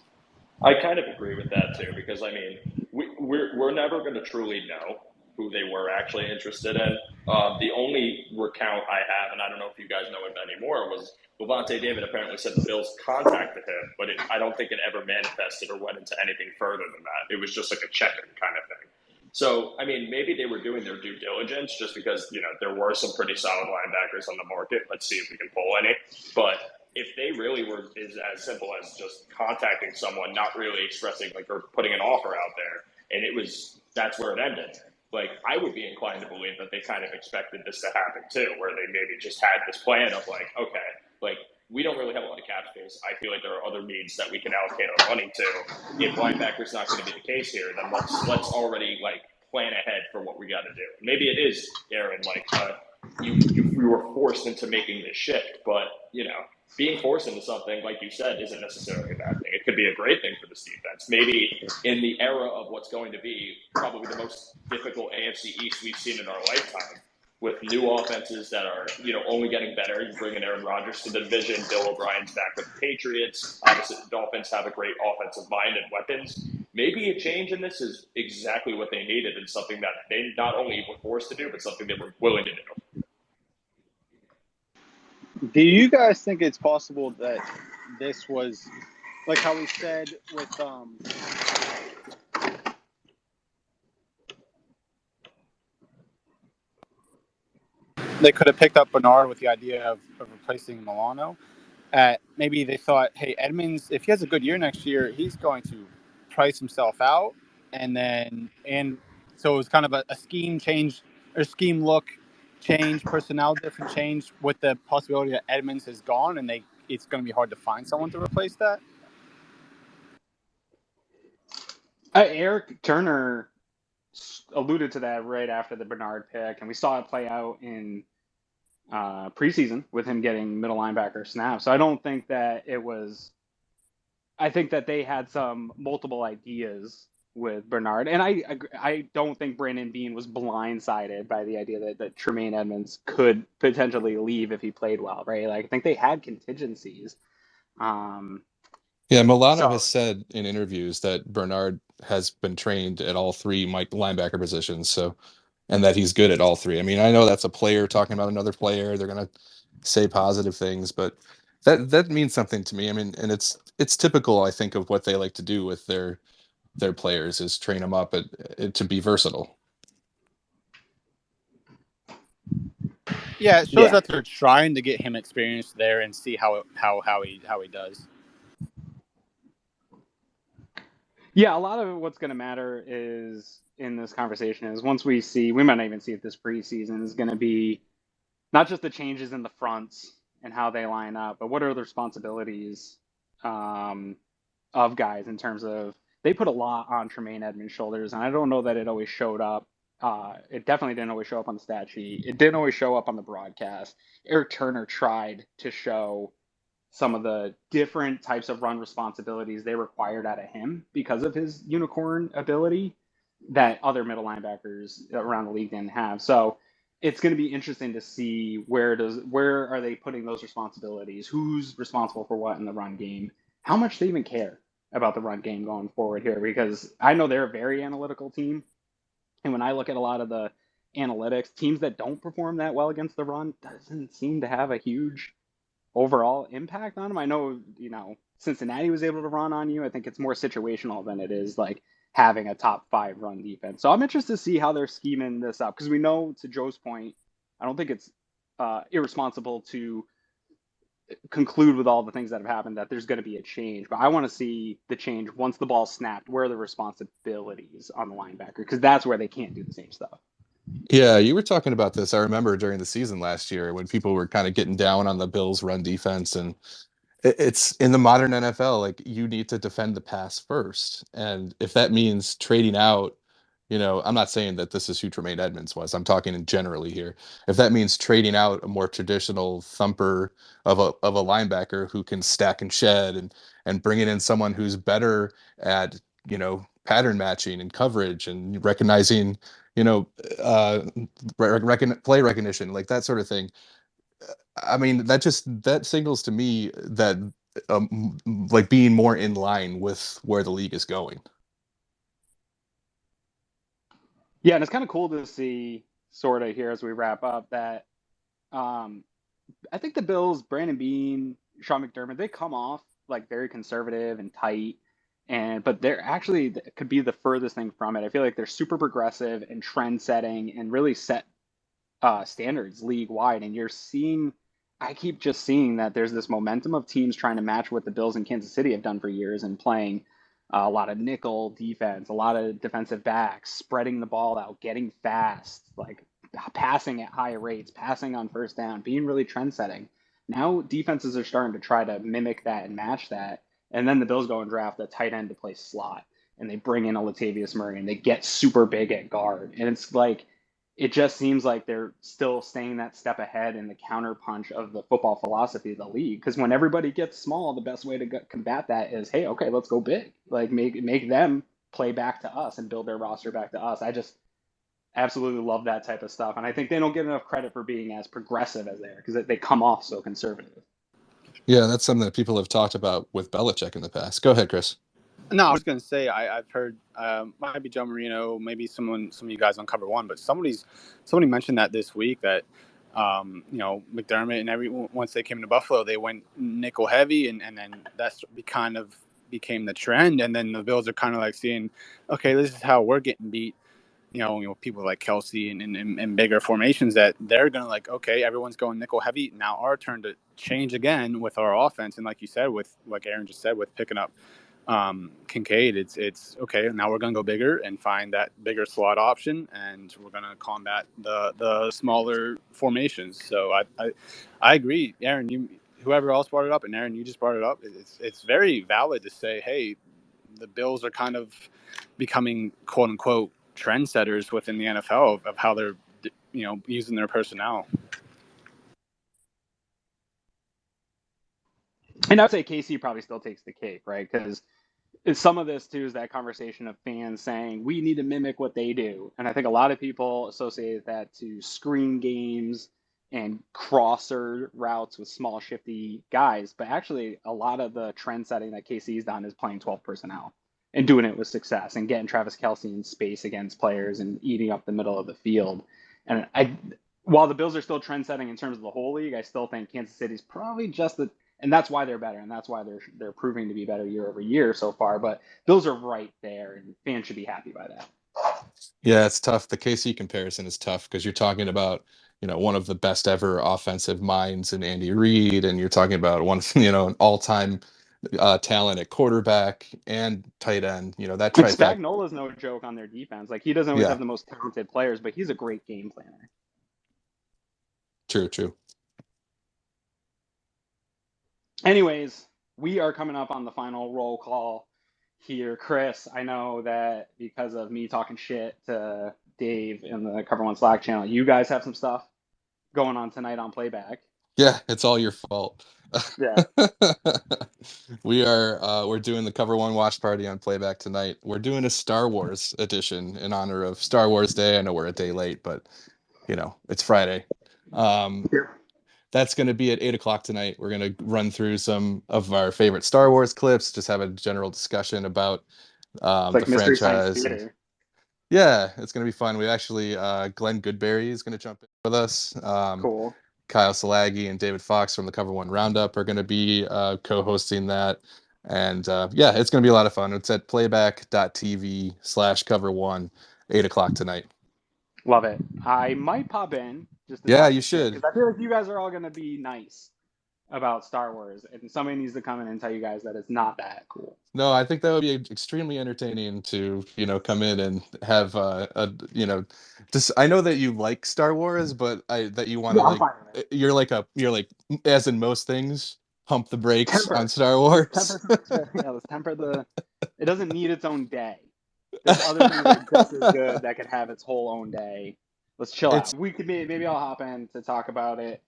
I kind of agree with that too, because I mean, we're never going to truly know who they were actually interested in. The only recount I have, and I don't know if you guys know it anymore, was Levante David apparently said the Bills contacted him, but I don't think it ever manifested or went into anything further than that. It was just like a check-in kind of thing. So, I mean, maybe they were doing their due diligence just because, you know, there were some pretty solid linebackers on the market. Let's see if we can pull any. But if they really were as simple as just contacting someone, not really expressing like or putting an offer out there, and that's where it ended. Like, I would be inclined to believe that they kind of expected this to happen too, where they maybe just had this plan of like, okay, like we don't really have a lot of cap space. I feel like there are other needs that we can allocate our money to. If linebacker's not going to be the case here, then let's already like plan ahead for what we got to do. Maybe it is, Aaron, like you were forced into making this shift, but you know, being forced into something, like you said, isn't necessarily a bad thing. It could be a great thing for this defense. Maybe in the era of what's going to be probably the most difficult AFC East we've seen in our lifetime, with new offenses that are, you know, only getting better. You bring in Aaron Rodgers to the division. Bill O'Brien's back with the Patriots. Obviously, the Dolphins have a great offensive mind and weapons. Maybe a change in this is exactly what they needed and something that they not only were forced to do, but something they were willing to do. Do you guys think it's possible that this was, like how we said with they could have picked up Bernard with the idea of replacing Milano? Maybe they thought, hey, Edmunds, if he has a good year next year, he's going to price himself out, and so it was kind of a scheme change or scheme look change, personnel different change, with the possibility that Edmunds has gone and it's going to be hard to find someone to replace that. Eric Turner alluded to that right after the Bernard pick, and we saw it play out in preseason with him getting middle linebacker snaps. So I don't think that it was. I think that they had some multiple ideas with Bernard, and I don't think Brandon Beane was blindsided by the idea that Tremaine Edmunds could potentially leave if he played well, right? Like, I think they had contingencies. Yeah, Milano has said in interviews that Bernard has been trained at all three linebacker positions, and that he's good at all three. I mean, I know that's a player talking about another player. They're gonna say positive things, but that means something to me. I mean, and it's typical, I think, of what they like to do with their players is train them up to be versatile. Yeah, it shows that they're trying to get him experience there and see how he does. Yeah, a lot of what's going to matter is in this conversation is once we might not even see it this preseason, is going to be not just the changes in the fronts and how they line up, but what are the responsibilities of guys in terms of they put a lot on Tremaine Edmunds' shoulders, and I don't know that it always showed up. It definitely didn't always show up on the stat sheet. It didn't always show up on the broadcast. Eric Turner tried to show some of the different types of run responsibilities they required out of him because of his unicorn ability that other middle linebackers around the league didn't have. So it's going to be interesting to see where are they putting those responsibilities, who's responsible for what in the run game, how much they even care about the run game going forward here, because I know they're a very analytical team. And when I look at a lot of the analytics, teams that don't perform that well against the run doesn't seem to have a huge overall impact on them. I know, Cincinnati was able to run on you. I think it's more situational than it is like having a top 5 run defense. So I'm interested to see how they're scheming this up, because we know, to Joe's point, I don't think it's irresponsible to conclude with all the things that have happened that there's going to be a change. But I want to see the change once the ball's snapped. Where are the responsibilities on the linebacker? Because that's where they can't do the same stuff. Yeah, you were talking about this. I remember during the season last year when people were kind of getting down on the Bills' run defense, and it's in the modern NFL, like, you need to defend the pass first. And if that means trading out I'm not saying that this is who Tremaine Edmunds was. I'm talking generally here. If that means trading out a more traditional thumper of a linebacker who can stack and shed, and bringing in someone who's better at, pattern matching and coverage and recognizing, uh, play recognition, like that sort of thing. I mean, that signals to me that, like, being more in line with where the league is going. Yeah, and it's kind of cool to see, sort of here as we wrap up, that um, I think the Bills, Brandon Beane, Sean McDermott, they come off like very conservative and tight, but they're actually could be the furthest thing from it. I feel like they're super progressive and trend setting and really set standards league wide. And I keep just seeing that there's this momentum of teams trying to match what the Bills in Kansas City have done for years and playing a lot of nickel defense, a lot of defensive backs, spreading the ball out, getting fast, like passing at high rates, passing on first down, being really trend setting. Now defenses are starting to try to mimic that and match that. And then the Bills go and draft a tight end to play slot, and they bring in a Latavius Murray, and they get super big at guard. And it's like, it just seems like they're still staying that step ahead in the counterpunch of the football philosophy of the league. Because when everybody gets small, the best way to combat that is, hey, okay, let's go big. Like make them play back to us and build their roster back to us. I just absolutely love that type of stuff, and I think they don't get enough credit for being as progressive as they are because they come off so conservative. Yeah, that's something that people have talked about with Belichick in the past. Go ahead, Chris. No, I was going to say I've heard might be Joe Marino, maybe some of you guys on Cover One, but somebody mentioned that this week that McDermott and once they came to Buffalo, they went nickel heavy, and then that's kind of became the trend, and then the Bills are kind of like seeing, okay, this is how we're getting beat. People like Kelsey and bigger formations that they're going to like, okay, everyone's going nickel heavy. Now our turn to change again with our offense, and like you said, with like Aaron just said, with picking up Kincaid, it's okay. Now we're gonna go bigger and find that bigger slot option, and we're gonna combat the smaller formations. So I agree, Aaron. Whoever else brought it up, and Aaron, you just brought it up. It's very valid to say, hey, the Bills are kind of becoming quote unquote trendsetters within the NFL of how they're using their personnel. And I'd say KC probably still takes the cake, right? Because some of this too is that conversation of fans saying we need to mimic what they do, and I think a lot of people associate that to screen games and crosser routes with small shifty guys, but actually a lot of the trend setting that KC's done is playing 12 personnel and doing it with success and getting Travis Kelce in space against players and eating up the middle of the field. And while the Bills are still trend setting in terms of the whole league, I still think Kansas City's probably and that's why they're better, and that's why they're proving to be better year over year so far. But Bills are right there, and fans should be happy by that. Yeah, it's tough. The KC comparison is tough because you're talking about, one of the best ever offensive minds in Andy Reid, and you're talking about one, an all-time talent at quarterback and tight end. That And trifecta. Spagnola's no joke on their defense. Like, he doesn't always have the most talented players, but he's a great game planner. True. Anyways, we are coming up on the final roll call here. Chris, I know that because of me talking shit to Dave in the Cover One Slack channel, you guys have some stuff going on tonight on Playback. Yeah, it's all your fault. Yeah. We're doing the Cover One watch party on Playback tonight. We're doing a Star Wars edition in honor of Star Wars Day. I know we're a day late, but it's Friday. That's going to be at 8:00 tonight. We're going to run through some of our favorite Star Wars clips, just have a general discussion about the franchise. Yeah, it's going to be fun. We actually, Glenn Goodberry is going to jump in with us. Cool. Kyle Salagi and David Fox from the Cover One Roundup are going to be co-hosting that. And it's going to be a lot of fun. It's at playback.tv/cover1, 8:00 tonight. Love it. I might pop in. You should. Because I feel like you guys are all going to be nice about Star Wars, and somebody needs to come in and tell you guys that it's not that cool. No, I think that would be extremely entertaining to, come in and have just, I know that you like Star Wars, but that you want to you're like as in most things, pump the brakes on Star Wars. Let's temper it doesn't need its own day. There's other things that are just as good that could have its whole own day. Let's chill It's out. We could maybe I'll hop in to talk about it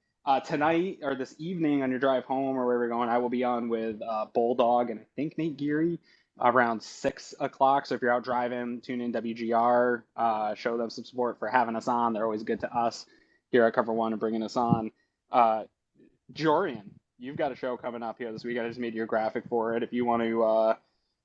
tonight or this evening on your drive home or where we're going. I will be on with Bulldog and I think Nate Geary around 6 o'clock. So if you're out driving, tune in WGR. Show them some support for having us on. They're always good to us here at Cover One and bringing us on. Dorian, you've got a show coming up here this week. I just made your graphic for it. If you want to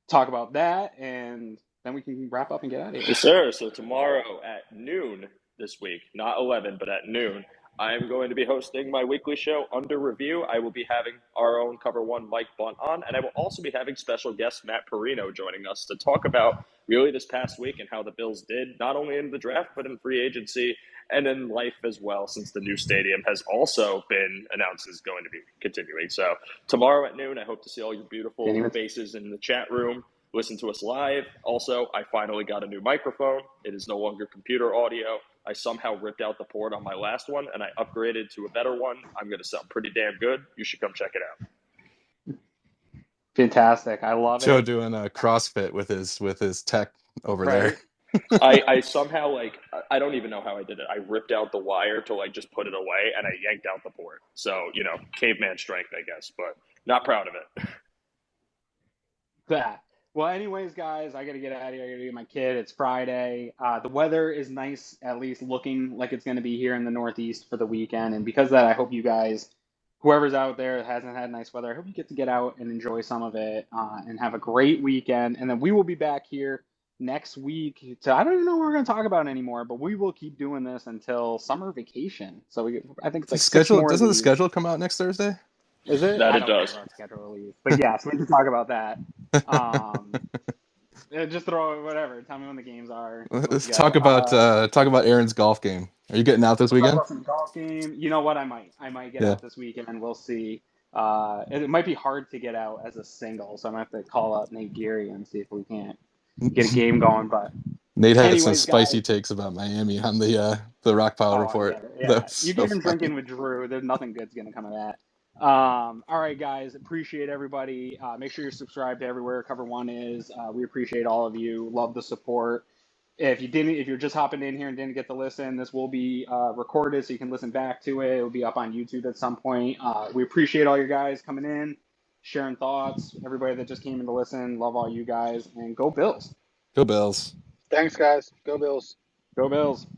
talk about that, and then we can wrap up and get out of here. Yes, sir. So tomorrow at noon this week, not 11, but at noon, I'm going to be hosting my weekly show, Under Review. I will be having our own Cover One Mike Bunt on, and I will also be having special guest Matt Perino joining us to talk about really this past week and how the Bills did, not only in the draft, but in free agency and in life as well, since the new stadium has also been announced is going to be continuing. So tomorrow at noon, I hope to see all your beautiful faces in the chat room. Listen to us live. Also, I finally got a new microphone. It is no longer computer audio. I somehow ripped out the port on my last one, and I upgraded to a better one. I'm going to sound pretty damn good. You should come check it out. Fantastic. I love Joe it. doing a CrossFit with his tech over Right. there. I somehow, I don't even know how I did it. I ripped out the wire to, just put it away, and I yanked out the port. So, caveman strength, I guess, but not proud of it. That. Well, anyways, guys, I got to get out of here. I got to get my kid. It's Friday. The weather is nice, at least looking like it's going to be here in the Northeast for the weekend. And because of that, I hope you guys, whoever's out there that hasn't had nice weather, I hope you get out and enjoy some of it and have a great weekend. And then we will be back here next week I don't even know what we're going to talk about anymore, but we will keep doing this until summer vacation. So I think it's like schedule. 6 more Doesn't of the these. schedule come out next Thursday? Is it? That I it don't does. remember our schedule release. But yes, we can talk about that. Just throw it, whatever. Tell me when the games are. Let's talk about Aaron's golf game. Are you getting out this Talk weekend? about some golf game. You know what? I might get out this weekend. We'll see. It might be hard to get out as a single, so I'm gonna have to call up Nate Geary and see if we can't get a game going. But Nate had some anyways, spicy guys, takes about Miami on the Rock Pile report. Yeah. So You get him funny. drinking with Drew. There's nothing good's gonna come of that. All right, guys. Appreciate everybody. Make sure you're subscribed to everywhere Cover One is. We appreciate all of you. Love the support. If you're just hopping in here and didn't get to listen, this will be recorded so you can listen back to it. It will be up on YouTube at some point. We appreciate all you guys coming in, sharing thoughts. Everybody that just came in to listen, love all you guys, and go Bills. Go Bills. Thanks, guys. Go Bills. Go Bills.